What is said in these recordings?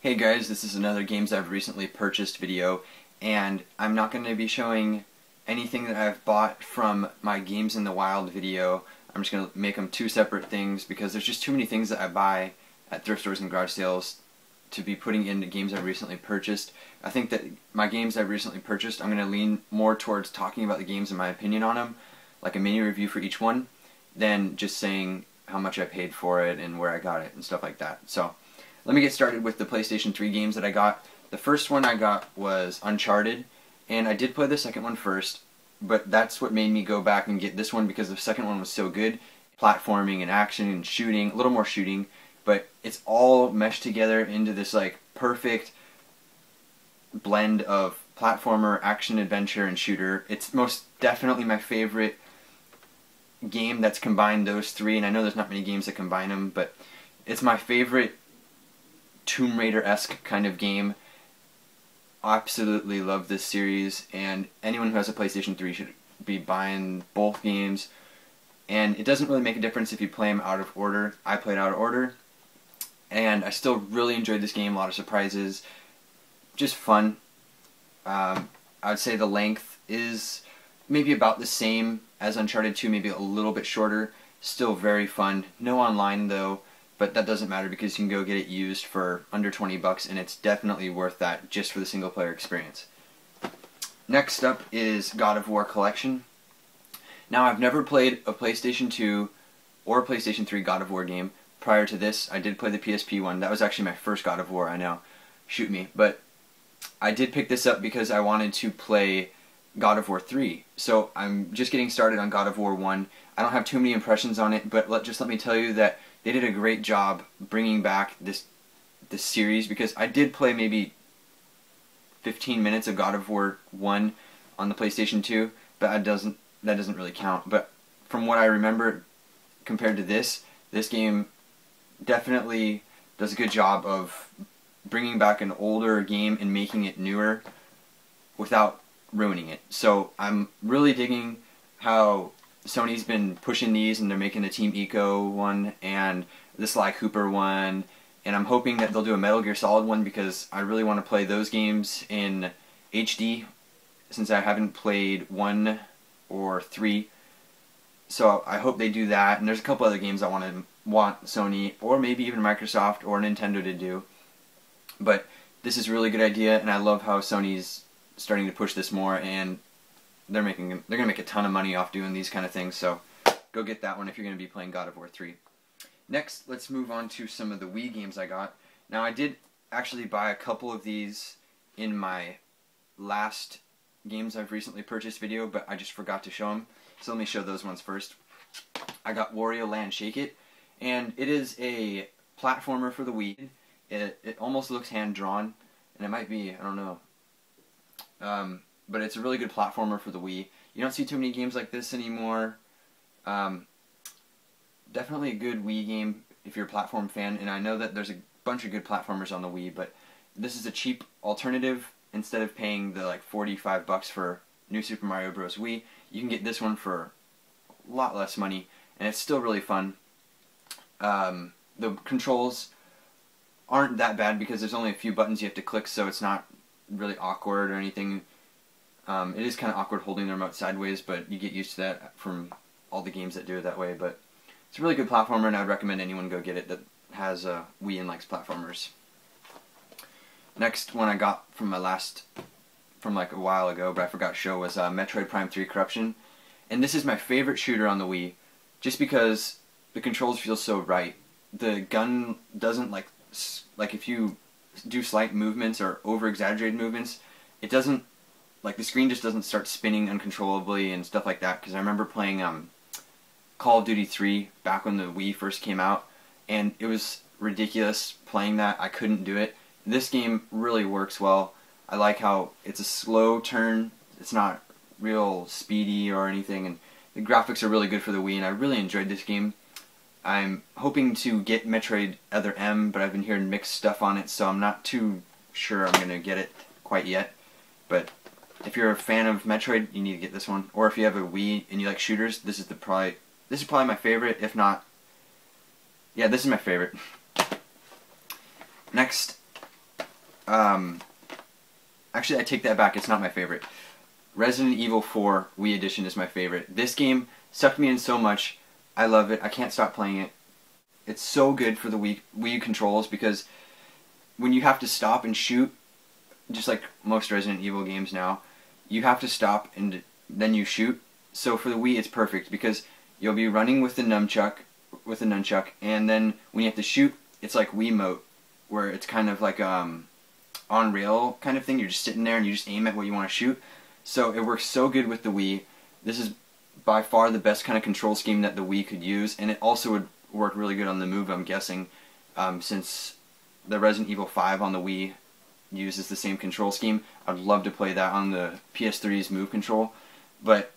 Hey guys, this is another games I've recently purchased video, and I'm not going to be showing anything that I've bought from my Games in the Wild video. I'm just going to make them two separate things because there's just too many things that I buy at thrift stores and garage sales to be putting into games I've recently purchased. I think that my games I've recently purchased, I'm going to lean more towards talking about the games and my opinion on them, like a mini review for each one, than just saying how much I paid for it and where I got it and stuff like that. So let me get started with the PlayStation 3 games that I got. The first one I got was Uncharted, and I did play the second one first, but that's what made me go back and get this one because the second one was so good. Platforming and action and shooting, a little more shooting, but it's all meshed together into this like perfect blend of platformer, action, adventure, and shooter. It's most definitely my favorite game that's combined those three, and I know there's not many games that combine them, but it's my favorite Tomb Raider-esque kind of game. Absolutely love this series, and anyone who has a PlayStation 3 should be buying both games. And it doesn't really make a difference if you play them out of order. I played out of order, and I still really enjoyed this game. A lot of surprises, just fun. I would say the length is maybe about the same as Uncharted 2, maybe a little bit shorter. Still very fun. No online though, but that doesn't matter because you can go get it used for under 20 bucks, and it's definitely worth that just for the single player experience. Next up is God of War Collection. Now, I've never played a PlayStation 2 or a PlayStation 3 God of War game. Prior to this, I did play the PSP one. That was actually my first God of War, I know. Shoot me. But I did pick this up because I wanted to play God of War 3. So I'm just getting started on God of War 1. I don't have too many impressions on it, but just let me tell you that they did a great job bringing back this series, because I did play maybe 15 minutes of God of War 1 on the PlayStation 2, but that doesn't really count. But from what I remember, compared to this game definitely does a good job of bringing back an older game and making it newer without ruining it. So I'm really digging how Sony's been pushing these, and they're making the Team Eco one and the Sly Cooper one, and I'm hoping that they'll do a Metal Gear Solid one because I really want to play those games in HD since I haven't played 1 or 3. So I hope they do that, and there's a couple other games I want Sony or maybe even Microsoft or Nintendo to do. But this is a really good idea, and I love how Sony's starting to push this more, and they're gonna make a ton of money off doing these kind of things. So go get that one if you're gonna be playing God of War 3. Next, let's move on to some of the Wii games I got. Now, I did actually buy a couple of these in my last games I've recently purchased video, but I just forgot to show them. So let me show those ones first. I got Wario Land Shake It, and it is a platformer for the Wii. It almost looks hand-drawn, and it might be, I don't know. But it's a really good platformer for the Wii. You don't see too many games like this anymore. Definitely a good Wii game if you're a platform fan, and I know that there's a bunch of good platformers on the Wii, but this is a cheap alternative. Instead of paying the like 45 bucks for New Super Mario Bros. Wii, you can get this one for a lot less money, and it's still really fun. The controls aren't that bad because there's only a few buttons you have to click, so it's not really awkward or anything. It is kind of awkward holding the remote sideways, but you get used to that from all the games that do it that way. But it's a really good platformer, and I'd recommend anyone go get it that has a Wii and likes platformers. Next one I got from like a while ago, but I forgot to show, was Metroid Prime 3 Corruption. And this is my favorite shooter on the Wii, just because the controls feel so right. The gun doesn't like if you do slight movements or over-exaggerated movements, it doesn't, like, the screen just doesn't start spinning uncontrollably and stuff like that. Because I remember playing Call of Duty 3 back when the Wii first came out, and it was ridiculous playing that. I couldn't do it. This game really works well. I like how it's a slow turn. It's not real speedy or anything, and the graphics are really good for the Wii, and I really enjoyed this game. I'm hoping to get Metroid Other M, but I've been hearing mixed stuff on it, so I'm not too sure I'm going to get it quite yet. But if you're a fan of Metroid, you need to get this one. Or if you have a Wii and you like shooters, this is probably my favorite, if not... Yeah, this is my favorite. Next, Actually, I take that back. It's not my favorite. Resident Evil 4 Wii Edition is my favorite. This game sucked me in so much. I love it. I can't stop playing it. It's so good for the Wii controls because when you have to stop and shoot, just like most Resident Evil games now, you have to stop and then you shoot. So for the Wii, it's perfect because you'll be running with the nunchuck, and then when you have to shoot, it's like Wiimote, where it's kind of like on rail kind of thing. You're just sitting there and you just aim at what you want to shoot. So it works so good with the Wii. This is by far the best kind of control scheme that the Wii could use, and it also would work really good on the Move, I'm guessing, since the Resident Evil 5 on the Wii uses the same control scheme. I'd love to play that on the PS3's Move control, but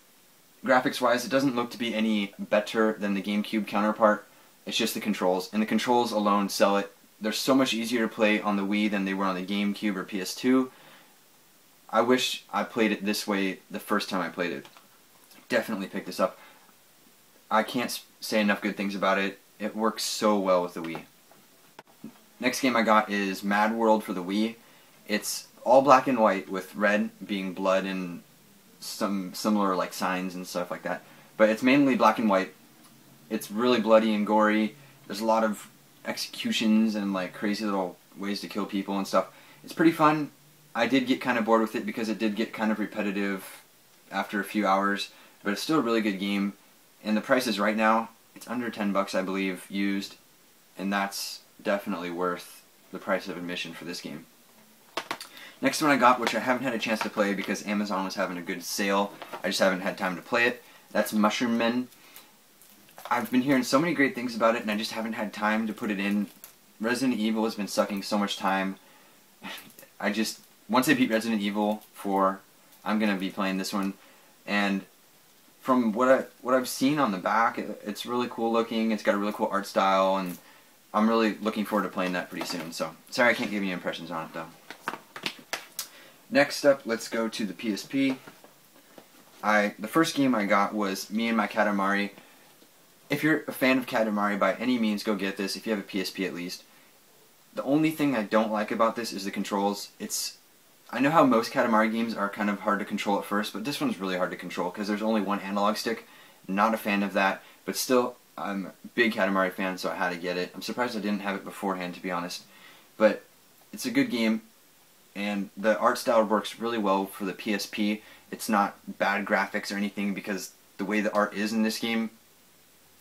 graphics-wise, it doesn't look to be any better than the GameCube counterpart. It's just the controls, and the controls alone sell it. They're so much easier to play on the Wii than they were on the GameCube or PS2. I wish I played it this way the first time I played it. Definitely pick this up. I can't say enough good things about it. It works so well with the Wii. Next game I got is Mad World for the Wii. It's all black and white with red being blood and some similar like signs and stuff like that. But it's mainly black and white. It's really bloody and gory. There's a lot of executions and like crazy little ways to kill people and stuff. It's pretty fun. I did get kind of bored with it because it did get kind of repetitive after a few hours, but it's still a really good game. And the price is right now, it's under $10 I believe used, and that's definitely worth the price of admission for this game. Next one I got, which I haven't had a chance to play because Amazon was having a good sale, I just haven't had time to play it. That's Mushroom Men. I've been hearing so many great things about it and I just haven't had time to put it in. Resident Evil has been sucking so much time. Once I beat Resident Evil 4, I'm going to be playing this one, and from what I've seen on the back, it's really cool looking, it's got a really cool art style, and I'm really looking forward to playing that pretty soon, so sorry I can't give you impressions on it though. Next up, let's go to the PSP. The first game I got was Me and My Katamari. If you're a fan of Katamari, by any means go get this, if you have a PSP at least. The only thing I don't like about this is the controls. I know how most Katamari games are kind of hard to control at first, but this one's really hard to control because there's only one analog stick. Not a fan of that, but still, I'm a big Katamari fan, so I had to get it. I'm surprised I didn't have it beforehand, to be honest. But it's a good game, and the art style works really well for the PSP. It's not bad graphics or anything because the way the art is in this game,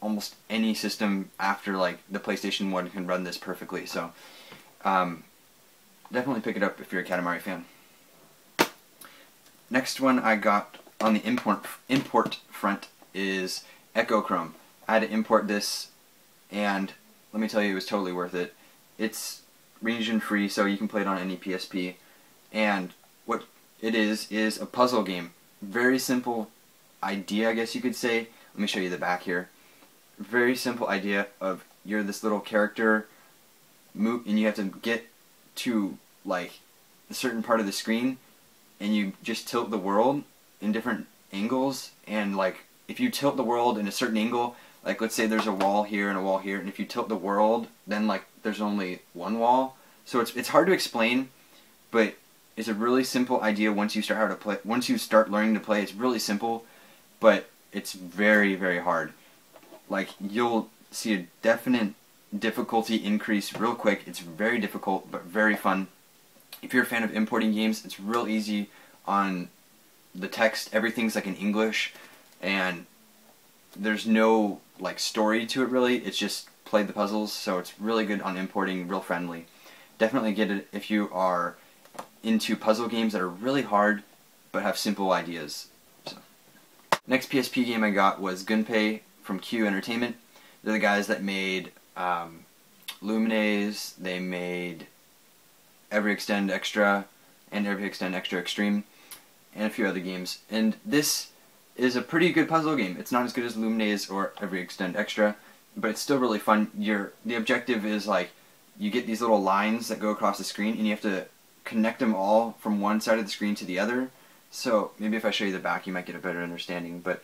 almost any system after like the PlayStation 1 can run this perfectly. So definitely pick it up if you're a Katamari fan. Next one I got on the import front is Echochrome. I had to import this, and let me tell you, it was totally worth it. It's region free, so you can play it on any PSP. And what it is a puzzle game. Very simple idea, I guess you could say. Let me show you the back here. Very simple idea of you're this little character, and you have to get to like a certain part of the screen, and you just tilt the world in different angles, and like if you tilt the world in a certain angle, like let's say there's a wall here and a wall here, and if you tilt the world, then like there's only one wall. So it's hard to explain, but it's a really simple idea once you start how to play. Once you start learning to play, it's really simple, but it's very, very hard. Like you'll see a definite difficulty increase real quick. It's very difficult, but very fun. If you're a fan of importing games, it's real easy on the text. Everything's like in English, and there's no like story to it really. It's just play the puzzles, so it's really good on importing, real friendly. Definitely get it if you are into puzzle games that are really hard but have simple ideas. So. Next PSP game I got was Gunpei from Q Entertainment. They're the guys that made Lumines, they made Every Extend Extra and Every Extend Extra Extreme, and a few other games. And this is a pretty good puzzle game. It's not as good as Lumines or Every Extend Extra, but it's still really fun. The objective is like you get these little lines that go across the screen, and you have to connect them all from one side of the screen to the other. So maybe if I show you the back, you might get a better understanding. But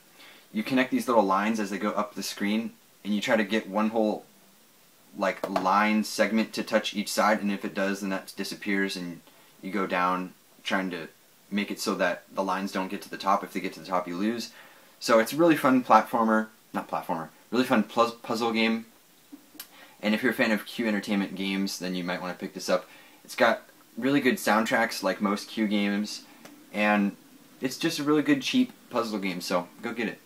you connect these little lines as they go up the screen, and you try to get one whole like line segment to touch each side, and if it does, then that disappears, and you go down trying to make it so that the lines don't get to the top. If they get to the top, you lose. So it's a really fun really fun puzzle game. And if you're a fan of Q Entertainment games, then you might want to pick this up. It's got really good soundtracks like most Q games, and it's just a really good cheap puzzle game, so go get it.